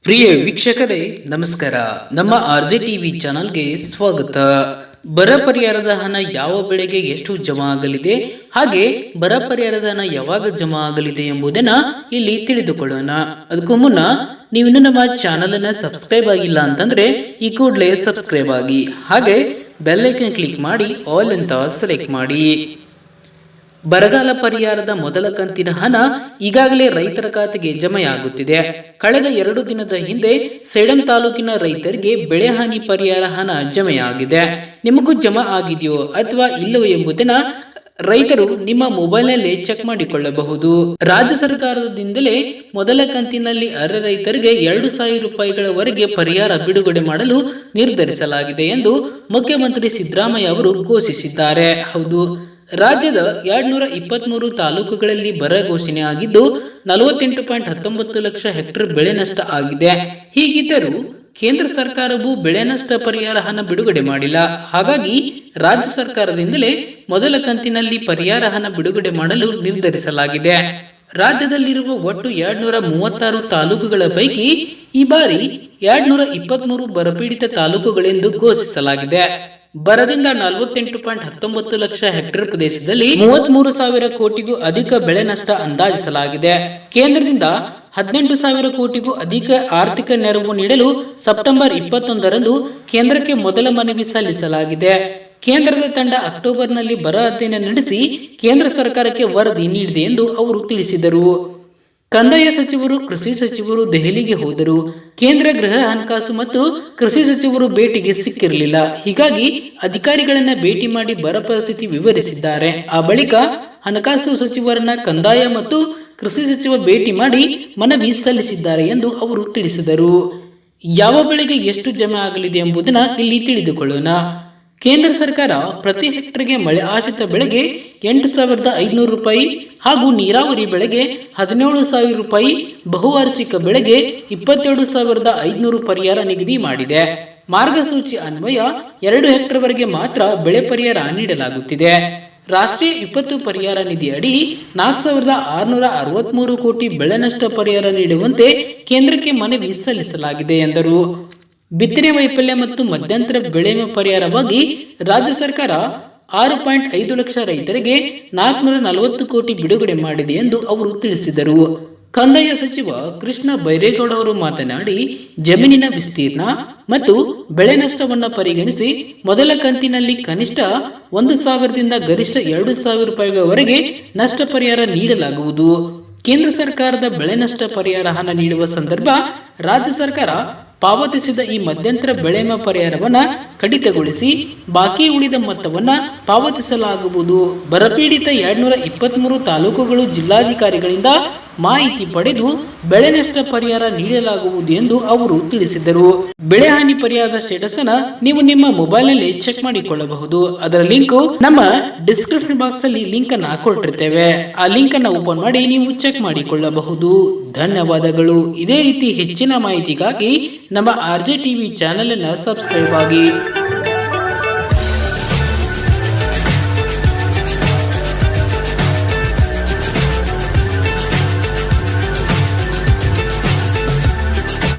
ಪ್ರಿಯ ವೀಕ್ಷಕರೇ ನಮಸ್ಕಾರ. ನಮ್ಮ ಆರ್ಜೆ ಟಿವಿ ಚಾನಲ್ಗೆ ಸ್ವಾಗತ. ಬರ ಪರಿಹಾರದ ಹಣ ಯಾವ ಬೆಳೆಗೆ ಎಷ್ಟು ಜಮಾ ಆಗಲಿದೆ, ಹಾಗೆ ಬರ ಪರಿಹಾರದ ಹಣ ಯಾವಾಗ ಜಮಾ ಆಗಲಿದೆ ಎಂಬುದನ್ನ ಇಲ್ಲಿ ತಿಳಿದುಕೊಳ್ಳೋಣ. ಅದಕ್ಕೂ ಮುನ್ನ ನೀವಿನ್ನು ನಮ್ಮ ಚಾನಲ್ ಅನ್ನ ಸಬ್ಸ್ಕ್ರೈಬ್ ಆಗಿಲ್ಲ ಅಂತಂದ್ರೆ ಈ ಕೂಡಲೇ ಸಬ್ಸ್ಕ್ರೈಬ್ ಆಗಿ, ಹಾಗೆ ಬೆಲ್ ಐಕನ್ ಕ್ಲಿಕ್ ಮಾಡಿ ಆಲ್ ಅಂತ ಸೆಲೆಕ್ಟ್ ಮಾಡಿ. ಬರಗಾಲ ಪರಿಹಾರದ ಮೊದಲ ಕಂತಿನ ಹಣ ಈಗಾಗಲೇ ರೈತರ ಖಾತೆಗೆ ಜಮೆಯಾಗುತ್ತಿದೆ. ಕಳೆದ 2 ದಿನದ ಹಿಂದೆ ಸೇಡಂ ತಾಲೂಕಿನ ರೈತರಿಗೆ ಬೆಳೆ ಹಾನಿ ಪರಿಹಾರ ಹಣ ಜಮೆಯಾಗಿದೆ. ನಿಮಗೂ ಜಮಾ ಆಗಿದೆಯೋ ಅಥವಾ ಇಲ್ಲವೋ ಎಂಬುದನ್ನ ರೈತರು ನಿಮ್ಮ ಮೊಬೈಲ್ನಲ್ಲೇ ಚೆಕ್ ಮಾಡಿಕೊಳ್ಳಬಹುದು. ರಾಜ್ಯ ಸರ್ಕಾರದಿಂದಲೇ ಮೊದಲ ಕಂತಿನಲ್ಲಿ ಅರ್ಹ ರೈತರಿಗೆ 2,000 ರೂಪಾಯಿಗಳವರೆಗೆ ಪರಿಹಾರ ಬಿಡುಗಡೆ ಮಾಡಲು ನಿರ್ಧರಿಸಲಾಗಿದೆ ಎಂದು ಮುಖ್ಯಮಂತ್ರಿ ಸಿದ್ದರಾಮಯ್ಯ ಅವರು ಘೋಷಿಸಿದ್ದಾರೆ. ಹೌದು, ರಾಜ್ಯದ 223 ತಾಲೂಕುಗಳಲ್ಲಿ ಬರ ಘೋಷಣೆ ಆಗಿದ್ದು 48.19 ಲಕ್ಷ ಹೆಕ್ಟೇರ್ ಬೆಳೆ ನಷ್ಟ ಆಗಿದೆ. ಹೀಗಿದ್ದರೂ ಕೇಂದ್ರ ಸರ್ಕಾರವು ಬೆಳೆ ನಷ್ಟ ಪರಿಹಾರ ಹಣ ಬಿಡುಗಡೆ ಮಾಡಿಲ್ಲ. ಹಾಗಾಗಿ ರಾಜ್ಯ ಸರ್ಕಾರದಿಂದಲೇ ಮೊದಲ ಕಂತಿನಲ್ಲಿ ಪರಿಹಾರ ಹಣ ಬಿಡುಗಡೆ ಮಾಡಲು ನಿರ್ಧರಿಸಲಾಗಿದೆ. ರಾಜ್ಯದಲ್ಲಿರುವ ಒಟ್ಟು 236 ತಾಲೂಕುಗಳ ಪೈಕಿ ಈ ಬಾರಿ 223 ಬರಪೀಡಿತ ತಾಲೂಕುಗಳೆಂದು ಘೋಷಿಸಲಾಗಿದೆ. ಬರದಿಂದ 48.19 ಲಕ್ಷ ಹೆಕ್ಟೇರ್ ಪ್ರದೇಶದಲ್ಲಿ 33,000 ಕೋಟಿಗೂ ಅಧಿಕ ಬೆಳೆ ನಷ್ಟ ಅಂದಾಜಿಸಲಾಗಿದೆ. ಕೇಂದ್ರದಿಂದ 18,000 ಕೋಟಿಗೂ ಅಧಿಕ ಆರ್ಥಿಕ ನೆರವು ನೀಡಲು ಸೆಪ್ಟೆಂಬರ್ 21ರಂದು ಕೇಂದ್ರಕ್ಕೆ ಮೊದಲ ಮನವಿ ಸಲ್ಲಿಸಲಾಗಿದೆ. ಕೇಂದ್ರದ ತಂಡ ಅಕ್ಟೋಬರ್ನಲ್ಲಿ ಬರ ಅಧ್ಯಯನ ನಡೆಸಿ ಕೇಂದ್ರ ಸರ್ಕಾರಕ್ಕೆ ವರದಿ ನೀಡಿದೆ ಎಂದು ಅವರು ತಿಳಿಸಿದರು. ಕಂದಾಯ ಸಚಿವರು, ಕೃಷಿ ಸಚಿವರು ದೆಹಲಿಗೆ ಹೋದರು. ಕೇಂದ್ರ ಗೃಹ, ಹಣಕಾಸು ಮತ್ತು ಕೃಷಿ ಸಚಿವರು ಭೇಟಿಗೆ ಸಿಕ್ಕಿರಲಿಲ್ಲ. ಹೀಗಾಗಿ ಅಧಿಕಾರಿಗಳನ್ನ ಭೇಟಿ ಮಾಡಿ ಬರ ಪರಿಸ್ಥಿತಿ ವಿವರಿಸಿದ್ದಾರೆ. ಆ ಬಳಿಕ ಹಣಕಾಸು ಸಚಿವರನ್ನ ಕಂದಾಯ ಮತ್ತು ಕೃಷಿ ಸಚಿವ ಭೇಟಿ ಮಾಡಿ ಮನವಿ ಸಲ್ಲಿಸಿದ್ದಾರೆ ಎಂದು ಅವರು ತಿಳಿಸಿದರು. ಯಾವ ಬೆಳೆಗೆ ಎಷ್ಟು ಜಮಾ ಆಗಲಿದೆ ಎಂಬುದನ್ನ ಇಲ್ಲಿ ತಿಳಿದುಕೊಳ್ಳೋಣ. ಕೇಂದ್ರ ಸರ್ಕಾರ ಪ್ರತಿ ಹೆಕ್ಟರ್ಗೆ ಮಳೆ ಆಶ್ರಿತ ಬೆಳೆಗೆ 8,500 ರೂಪಾಯಿ ಹಾಗೂ ನೀರಾವರಿ ಬೆಳೆಗೆ 17,000 ರೂಪಾಯಿ, ಬಹುವಾರ್ಷಿಕ ಬೆಳೆಗೆ 22,500 ಪರಿಹಾರ ನಿಗದಿ ಮಾಡಿದೆ. ಮಾರ್ಗಸೂಚಿ ಅನ್ವಯ 2 ಹೆಕ್ಟೇರ್ ವರೆಗೆ ಮಾತ್ರ ಬೆಳೆ ಪರಿಹಾರ ನೀಡಲಾಗುತ್ತಿದೆ. ರಾಷ್ಟ್ರೀಯ ವಿಪತ್ತು ಪರಿಹಾರ ನಿಧಿ ಅಡಿ 4,663 ಕೋಟಿ ಬೆಳೆ ನಷ್ಟ ಪರಿಹಾರ ನೀಡುವಂತೆ ಕೇಂದ್ರಕ್ಕೆ ಮನವಿ ಸಲ್ಲಿಸಲಾಗಿದೆ ಎಂದರು. ಬಿತ್ತನೆ ವೈಫಲ್ಯ ಮತ್ತು ಮಧ್ಯಂತರ ಬೆಳೆ ಪರಿಹಾರವಾಗಿ ರಾಜ್ಯ ಸರ್ಕಾರ 6.5 ಲಕ್ಷ ರೈತರಿಗೆ 440 ಕೋಟಿ ಬಿಡುಗಡೆ ಮಾಡಿದೆ ಎಂದು ಅವರು ತಿಳಿಸಿದರು. ಕಂದಾಯ ಸಚಿವ ಕೃಷ್ಣ ಬೈರೇಗೌಡ ಅವರು ಮಾತನಾಡಿ, ಜಮೀನಿನ ವಿಸ್ತೀರ್ಣ ಮತ್ತು ಬೆಳೆ ನಷ್ಟವನ್ನು ಪರಿಗಣಿಸಿ ಮೊದಲ ಕಂತಿನಲ್ಲಿ ಕನಿಷ್ಠ 1,000ದಿಂದ ಗರಿಷ್ಠ 2,000 ರೂಪಾಯಿಗಳವರೆಗೆ ನಷ್ಟ ಪರಿಹಾರ ನೀಡಲಾಗುವುದು. ಕೇಂದ್ರ ಸರ್ಕಾರದ ಬೆಳೆ ನಷ್ಟ ಪರಿಹಾರ ಹಣ ನೀಡುವ ಸಂದರ್ಭ ರಾಜ್ಯ ಸರ್ಕಾರ ಪಾವತಿಸಿದ ಈ ಮಧ್ಯಂತರ ಬೆಳೆ ಪರಿಹಾರವನ್ನ ಕಡಿತಗೊಳಿಸಿ ಬಾಕಿ ಉಳಿದ ಮೊತ್ತವನ್ನ ಪಾವತಿಸಲಾಗುವುದು. ಬರಪೀಡಿತ 223 ತಾಲೂಕುಗಳು ಜಿಲ್ಲಾಧಿಕಾರಿಗಳಿಂದ ಮಾಹಿತಿ ಪಡೆದು ಬೆಳೆ ನಷ್ಟ ಪರಿಹಾರ ನೀಡಲಾಗುವುದು ಎಂದು ಅವರು ತಿಳಿಸಿದರು. ಬೆಳೆ ಹಾನಿ ಪರಿಹಾರದ ಸ್ಟೇಟಸ್ ಅನ್ನ ನೀವು ನಿಮ್ಮ ಮೊಬೈಲ್ ನಲ್ಲಿ ಚೆಕ್ ಮಾಡಿಕೊಳ್ಳಬಹುದು. ಅದರ ಲಿಂಕ್ ನಮ್ಮ ಡಿಸ್ಕ್ರಿಪ್ಷನ್ ಬಾಕ್ಸ್ ಅಲ್ಲಿ ಲಿಂಕ್ ಅನ್ನು ಹಾಕೊಟ್ಟಿರ್ತೇವೆ. ಆ ಲಿಂಕ್ ಅನ್ನು ಓಪನ್ ಮಾಡಿ ನೀವು ಚೆಕ್ ಮಾಡಿಕೊಳ್ಳಬಹುದು. ಧನ್ಯವಾದಗಳು. ಇದೇ ರೀತಿ ಹೆಚ್ಚಿನ ಮಾಹಿತಿಗಾಗಿ ನಮ್ಮ ಆರ್ಜೆ ಟಿವಿ ಚಾನೆಲ್ ಅನ್ನು ಸಬ್ಸ್ಕ್ರೈಬ್ ಆಗಿ.